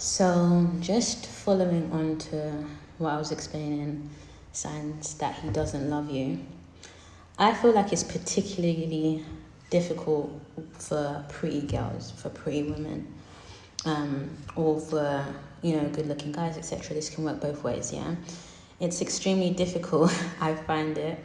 So, just following on to what I was explaining, signs that he doesn't love you. I feel like it's particularly difficult for pretty girls, for pretty women, or for, good-looking guys, etc. This can work both ways, yeah? It's extremely difficult, I find it,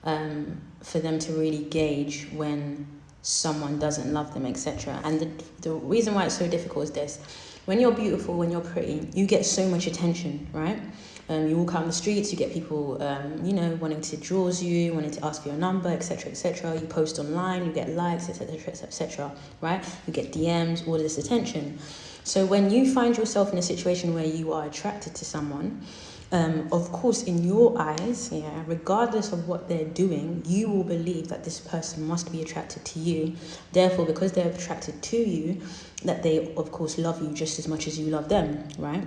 for them to really gauge when someone doesn't love them, etc. And the reason why it's so difficult is this. When you're beautiful, when you're pretty, you get so much attention, right? You walk out on the streets, you get people, wanting to jaws you, wanting to ask for your number, etc., etc. You post online, you get likes, etc., etc., right? You get DMs, all this attention. So when you find yourself in a situation where you are attracted to someone, of course, in your eyes, regardless of what they're doing, you will believe that this person must be attracted to you. Therefore, because they're attracted to you, that they, of course, love you just as much as you love them, right?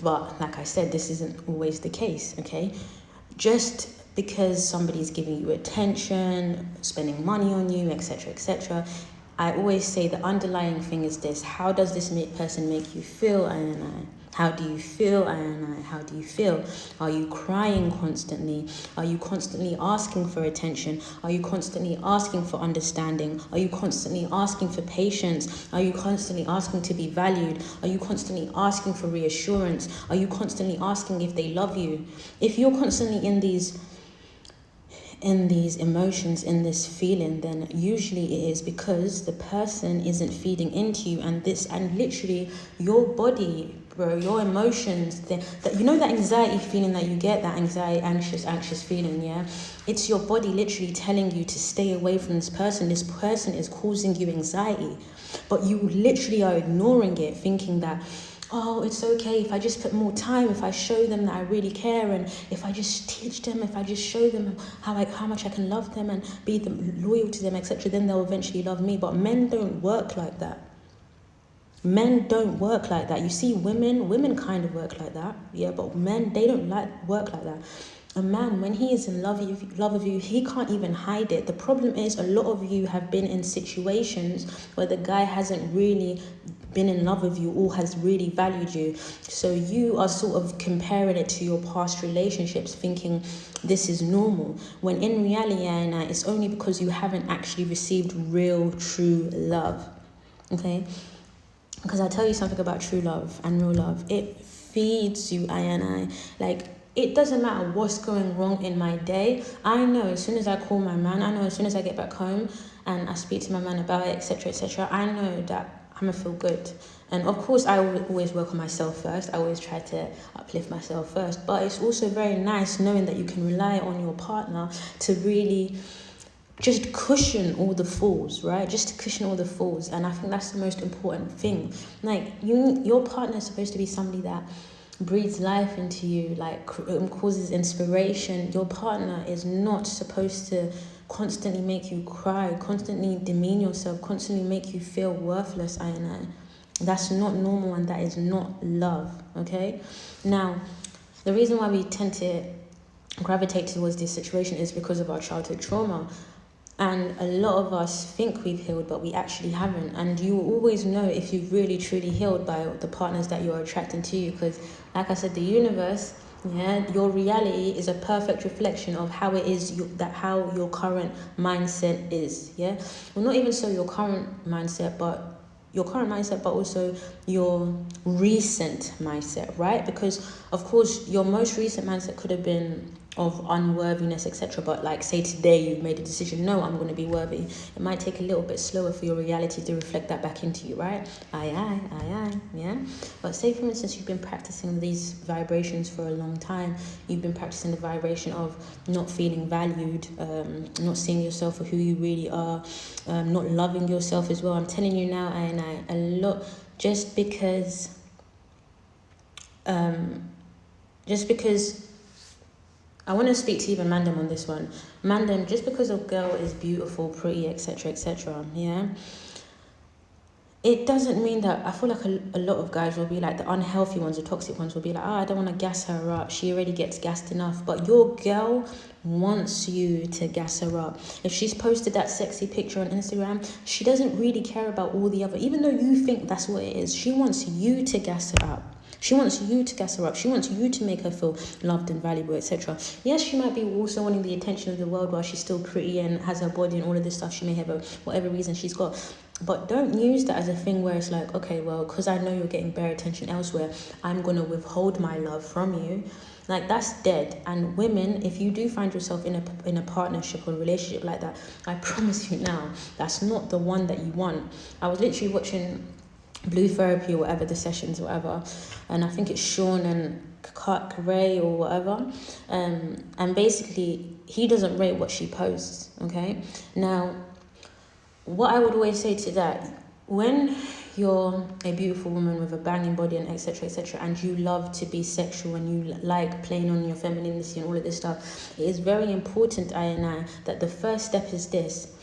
But like I said, this isn't always the case, okay? Just because somebody's giving you attention, spending money on you, etc., etc., I always say the underlying thing is this: how does this person make you feel, and how do you feel, and how do you feel? Are you crying constantly? Are you constantly asking for attention? Are you constantly asking for understanding? Are you constantly asking for patience? Are you constantly asking to be valued? Are you constantly asking for reassurance? Are you constantly asking if they love you? If you're constantly in these emotions, in this feeling, then usually it is because the person isn't feeding into you, and literally your body, bro, your emotions, that anxiety feeling that you get, that anxious feeling, yeah, it's your body literally telling you to stay away from this person. This person is causing you anxiety, but you literally are ignoring it, thinking that, oh, it's okay if I just put more time, if I show them that I really care, and if I just teach them, if I just show them how much I can love them and be loyal to them, etc., then they'll eventually love me. But men don't work like that. Men don't work like that. You see, women kind of work like that, yeah, but men, they don't work like that. A man, when he is in love of you, he can't even hide it. The problem is, a lot of you have been in situations where the guy hasn't really been in love with you or has really valued you. So you are sort of comparing it to your past relationships, thinking this is normal, when in reality, it's only because you haven't actually received real, true love, okay? Because I'll tell you something about true love and real love. It feeds you, like, it doesn't matter what's going wrong in my day. I know as soon as I call my man, I know as soon as I get back home and I speak to my man about it, etc., etc., I know that I'm gonna feel good. And of course, I always work on myself first. I always try to uplift myself first. But it's also very nice knowing that you can rely on your partner to really just cushion all the falls, right? Just to cushion all the falls. And I think that's the most important thing. Like, your partner is supposed to be somebody that breathes life into you, like causes inspiration. Your partner is not supposed to constantly make you cry, constantly demean yourself, constantly make you feel worthless. That's not normal, and that is not love, okay? Now, the reason why we tend to gravitate towards this situation is because of our childhood trauma. And a lot of us think we've healed, but we actually haven't. And you will always know if you've really truly healed by the partners that you're attracting to you. Because, like I said, the universe, your reality is a perfect reflection of how it is, how your current mindset is, yeah? Well, not even so your current mindset, but also your recent mindset, right? Because, of course, your most recent mindset could have been of unworthiness, etc. But like, say today you've made a decision, no, I'm going to be worthy. It might take a little bit slower for your reality to reflect that back into you, right? Yeah. But say, for instance, you've been practicing these vibrations for a long time. You've been practicing the vibration of not feeling valued, not seeing yourself for who you really are, not loving yourself as well. I'm telling you now, a lot, just because I want to speak to even Mandem on this one. Mandem, just because a girl is beautiful, pretty, etc., etc., yeah, it doesn't mean that. I feel like a lot of guys will be like, the unhealthy ones, the toxic ones will be like, oh, I don't want to gas her up, she already gets gassed enough. But your girl wants you to gas her up. If she's posted that sexy picture on Instagram, she doesn't really care about all the other, even though you think that's what it is, she wants you to gas her up. She wants you to gas her up. She wants you to make her feel loved and valuable, etc. Yes, she might be also wanting the attention of the world while she's still pretty and has her body and all of this stuff she may have, whatever reason she's got. But don't use that as a thing where it's like, okay, well, because I know you're getting bare attention elsewhere, I'm going to withhold my love from you. Like, that's dead. And women, if you do find yourself in a partnership or relationship like that, I promise you now, that's not the one that you want. I was literally watching Blue Therapy or whatever, the sessions or whatever, and I think it's Sean and Ray or whatever, and basically he doesn't rate what she posts. Okay, now what I would always say to that, when you're a beautiful woman with a banging body and etc, and you love to be sexual and you like playing on your femininity and all of this stuff, it is very important, that the first step is this: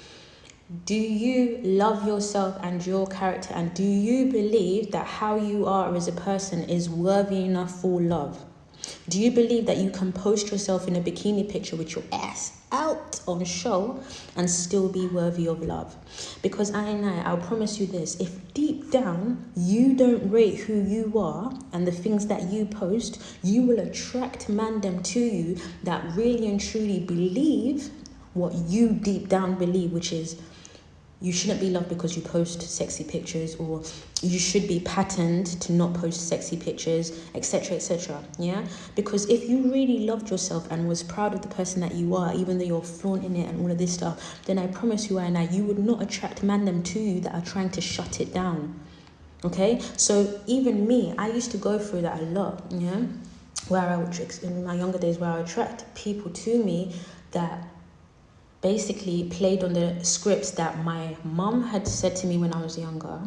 do you love yourself and your character, and do you believe that how you are as a person is worthy enough for love? Do you believe that you can post yourself in a bikini picture with your ass out on show and still be worthy of love? Because I'll promise you this: if deep down you don't rate who you are and the things that you post, you will attract mandem to you that really and truly believe what you deep down believe, which is you shouldn't be loved because you post sexy pictures, or you should be patterned to not post sexy pictures, etc. Yeah, because if you really loved yourself and was proud of the person that you are, even though you're flaunting it and all of this stuff, then I promise you, you would not attract mandem to you that are trying to shut it down. Okay, so even me, I used to go through that a lot. Yeah, where I would, in my younger days, where I would attract people to me that basically played on the scripts that my mum had said to me when I was younger,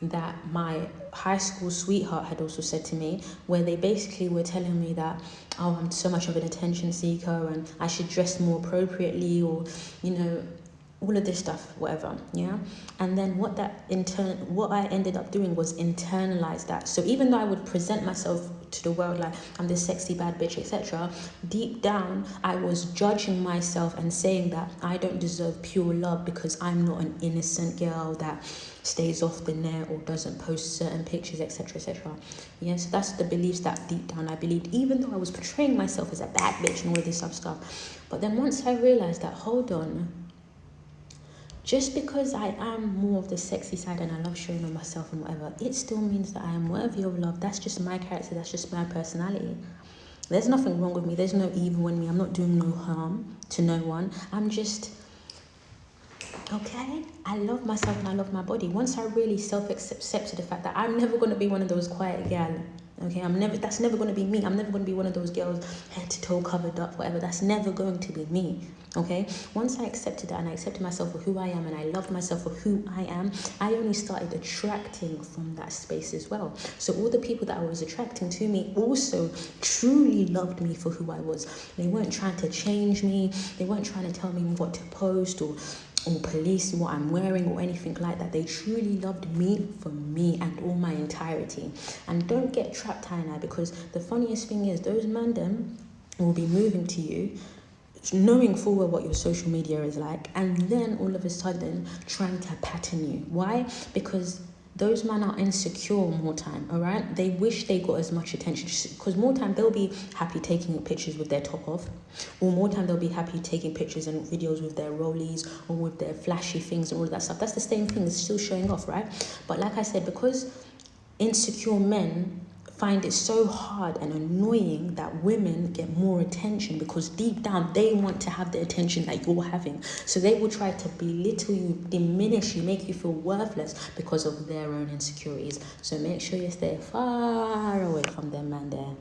that my high school sweetheart had also said to me, where they basically were telling me that, oh, I'm so much of an attention seeker and I should dress more appropriately, or, all of this stuff, whatever, yeah? And then what I ended up doing was internalize that. So even though I would present myself to the world like I'm this sexy bad bitch, etc., deep down I was judging myself and saying that I don't deserve pure love because I'm not an innocent girl that stays off the net or doesn't post certain pictures, etc. Yes, that's the beliefs that deep down I believed, even though I was portraying myself as a bad bitch and all of this stuff. But then once I realized that, hold on, just because I am more of the sexy side and I love showing on myself and whatever, it still means that I am worthy of love. That's just my character. That's just my personality. There's nothing wrong with me. There's no evil in me. I'm not doing no harm to no one. I'm just, okay, I love myself and I love my body. Once I really self-accepted the fact that I'm never going to be one of those quiet gal. Okay, that's never going to be me. I'm never going to be one of those girls head to toe covered up, whatever. That's never going to be me. Okay, once I accepted that and I accepted myself for who I am and I loved myself for who I am, I only started attracting from that space as well. So all the people that I was attracting to me also truly loved me for who I was. They weren't trying to change me. They weren't trying to tell me what to post or police what I'm wearing or anything like that. They truly loved me for me and all my entirety. And don't get trapped, Hannah, because the funniest thing is those mandem will be moving to you, knowing full well what your social media is like, and then all of a sudden trying to pattern you. Why? Because those men are insecure more time, all right? They wish they got as much attention, because more time they'll be happy taking pictures with their top off, or more time they'll be happy taking pictures and videos with their rollies or with their flashy things and all of that stuff. That's the same thing, it's still showing off, right? But like I said, because insecure men find it so hard and annoying that women get more attention, because deep down they want to have the attention that you're having. So they will try to belittle you, diminish you, make you feel worthless because of their own insecurities. So make sure you stay far away from them, man, there.